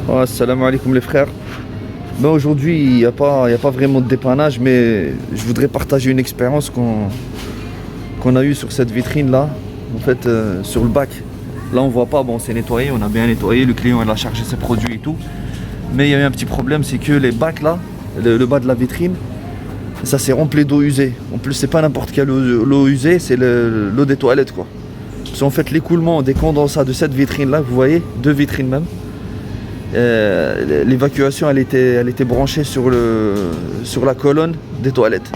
Ouais, salam alaikum les frères. Ben aujourd'hui, il y a pas vraiment de dépannage, mais je voudrais partager une expérience qu'on a eue sur cette vitrine là. En fait, sur le bac. Là, on voit pas, bon, c'est nettoyé, on a bien nettoyé, le client il a chargé ses produits et tout. Mais il y a eu un petit problème, c'est que les bacs là, le bas de la vitrine, ça s'est rempli d'eau usée. En plus, c'est pas n'importe quelle l'eau usée, c'est l'eau des toilettes quoi. Parce qu'en fait, l'écoulement des condensats de cette vitrine là, vous voyez, deux vitrines même. L'évacuation elle était branchée sur la colonne des toilettes.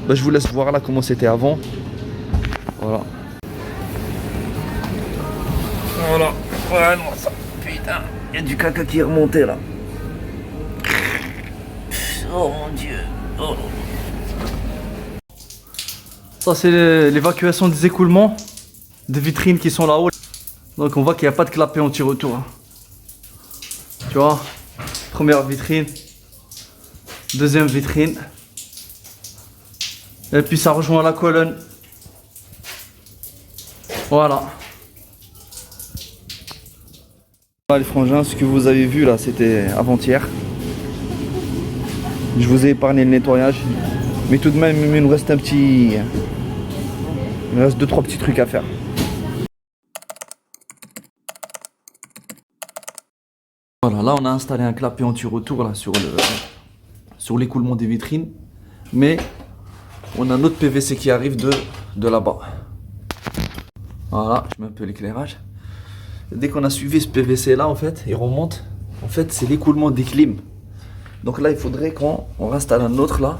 Bah, je vous laisse voir là comment c'était avant. Voilà. Voilà. Voilà ça. Putain, il y a du caca qui est remonté là. Oh mon dieu. Oh. Ça c'est l'évacuation des écoulements des vitrines qui sont là-haut. Donc on voit qu'il n'y a pas de clapet anti-retour. Hein. Tu vois, première vitrine, deuxième vitrine, et puis ça rejoint la colonne. Voilà. Voilà les frangins, ce que vous avez vu là, c'était avant-hier. Je vous ai épargné le nettoyage, mais tout de même, il nous reste il me reste 2-3 petits trucs à faire. Voilà, là on a installé un clapet anti-retour là sur l'écoulement des vitrines, mais on a un autre PVC qui arrive de là-bas. Voilà, je mets un peu l'éclairage. Dès qu'on a suivi ce PVC là, en fait, il remonte. En fait, c'est l'écoulement des clims. Donc là, il faudrait qu'on installe un autre là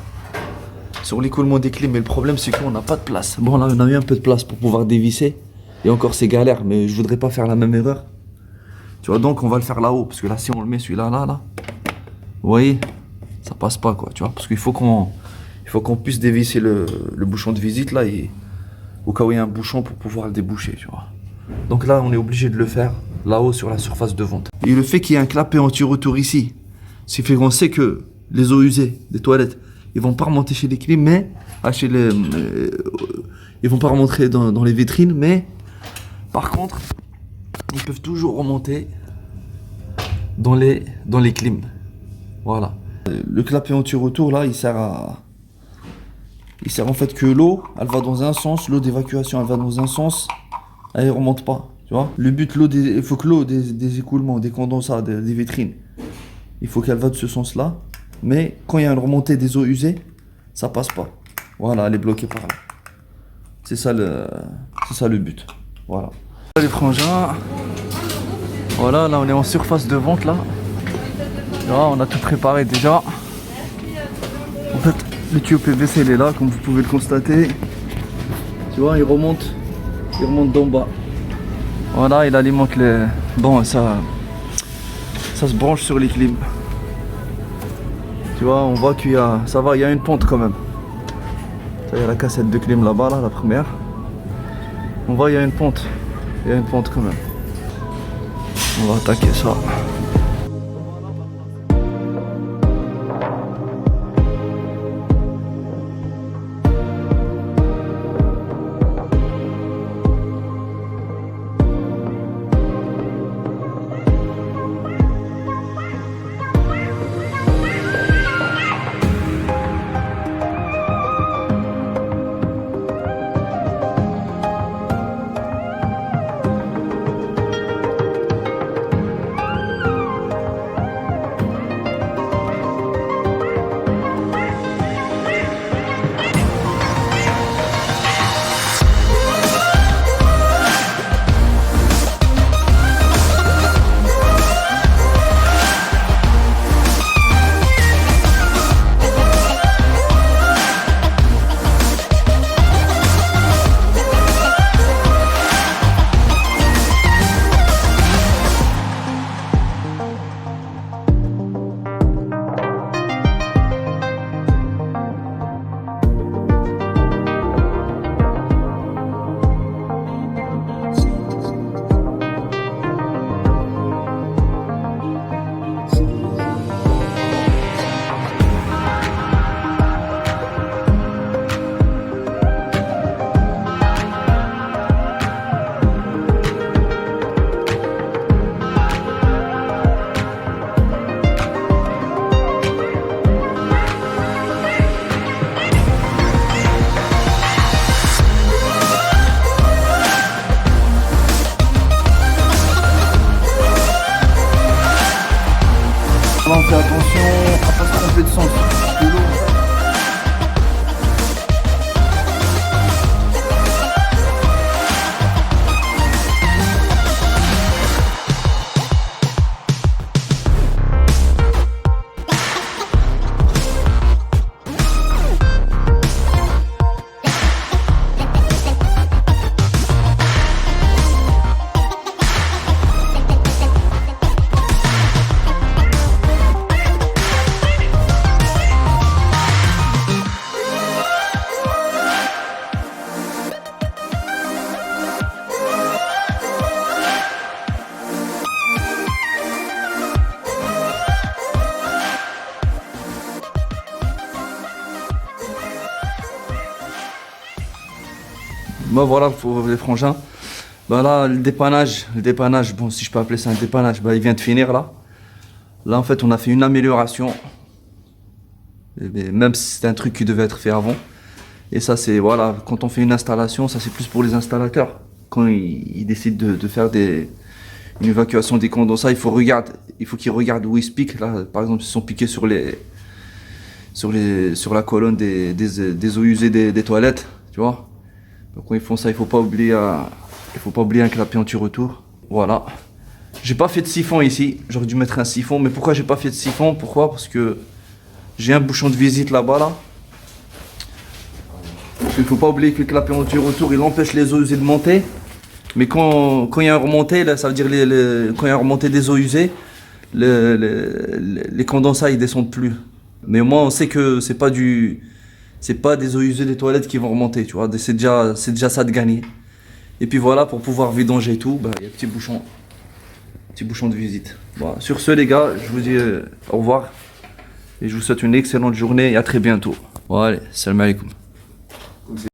sur l'écoulement des clims. Mais le problème, c'est qu'on n'a pas de place. Bon, là, on a eu un peu de place pour pouvoir dévisser. Et encore, c'est galère, mais je voudrais pas faire la même erreur. Tu vois, donc on va le faire là-haut, parce que là, si on le met celui-là, là, vous voyez, ça passe pas, quoi, tu vois, parce qu'il faut qu'on puisse dévisser le bouchon de visite, là, et au cas où il y a un bouchon pour pouvoir le déboucher, tu vois. Donc là, on est obligé de le faire là-haut sur la surface de vente. Et le fait qu'il y ait un clapet anti-retour ici, c'est fait qu'on sait que les eaux usées des toilettes, ils vont pas remonter chez les clims, mais ils vont pas remonter dans les vitrines, mais par contre, ils peuvent toujours remonter dans les clims. Voilà. Le clapet anti-retour là, il sert en fait que l'eau, elle va dans un sens, l'eau d'évacuation elle va dans un sens, elle remonte pas, tu vois. Le but, il faut que l'eau des écoulements, des condensats, des vitrines, il faut qu'elle va de ce sens là, mais quand il y a une remontée des eaux usées, ça passe pas. Voilà, elle est bloquée par là. C'est ça le but. Voilà. Les frangins. Voilà, là on est en surface de vente là. Là, on a tout préparé déjà. En fait, le tuyau PVC il est là, comme vous pouvez le constater. Tu vois, il remonte d'en bas. Voilà, il alimente les. Bon, ça se branche sur les clims. Tu vois, on voit qu'il y a. Ça va, il y a une pente quand même. Ça, il y a la cassette de clim là-bas, là, la première. On voit, il y a une pente. Il y a une pente quand même. On va attaquer ça. Bah voilà pour les frangins. Bah là, le dépannage, bon, si je peux appeler ça un dépannage, bah il vient de finir là. Là, en fait, on a fait une amélioration. Même si c'était un truc qui devait être fait avant. Et ça, c'est, voilà, quand on fait une installation, ça c'est plus pour les installateurs. Quand ils décident de faire une évacuation des condensats, il faut qu'ils regardent où ils se piquent. Là, par exemple, ils sont piqués sur la colonne des eaux usées des toilettes, tu vois. Donc quand ils font ça, il faut pas oublier un clapet anti-retour. Voilà. J'ai pas fait de siphon ici. J'aurais dû mettre un siphon. Mais pourquoi j'ai pas fait de siphon? Pourquoi? Parce que j'ai un bouchon de visite là-bas là. Il faut pas oublier que le clapet anti-retour, il empêche les eaux usées de monter. Mais quand il y a un remonté, là, ça veut dire quand il y a un remonté des eaux usées, les condensats ils descendent plus. Mais au moins on sait que c'est pas des eaux usées des toilettes qui vont remonter, tu vois. C'est déjà ça de gagner. Et puis voilà, pour pouvoir vidanger et tout, bah, il y a petit bouchon de visite. Bon, sur ce les gars, je vous dis au revoir et je vous souhaite une excellente journée et à très bientôt. Bon allez, salam alaikum.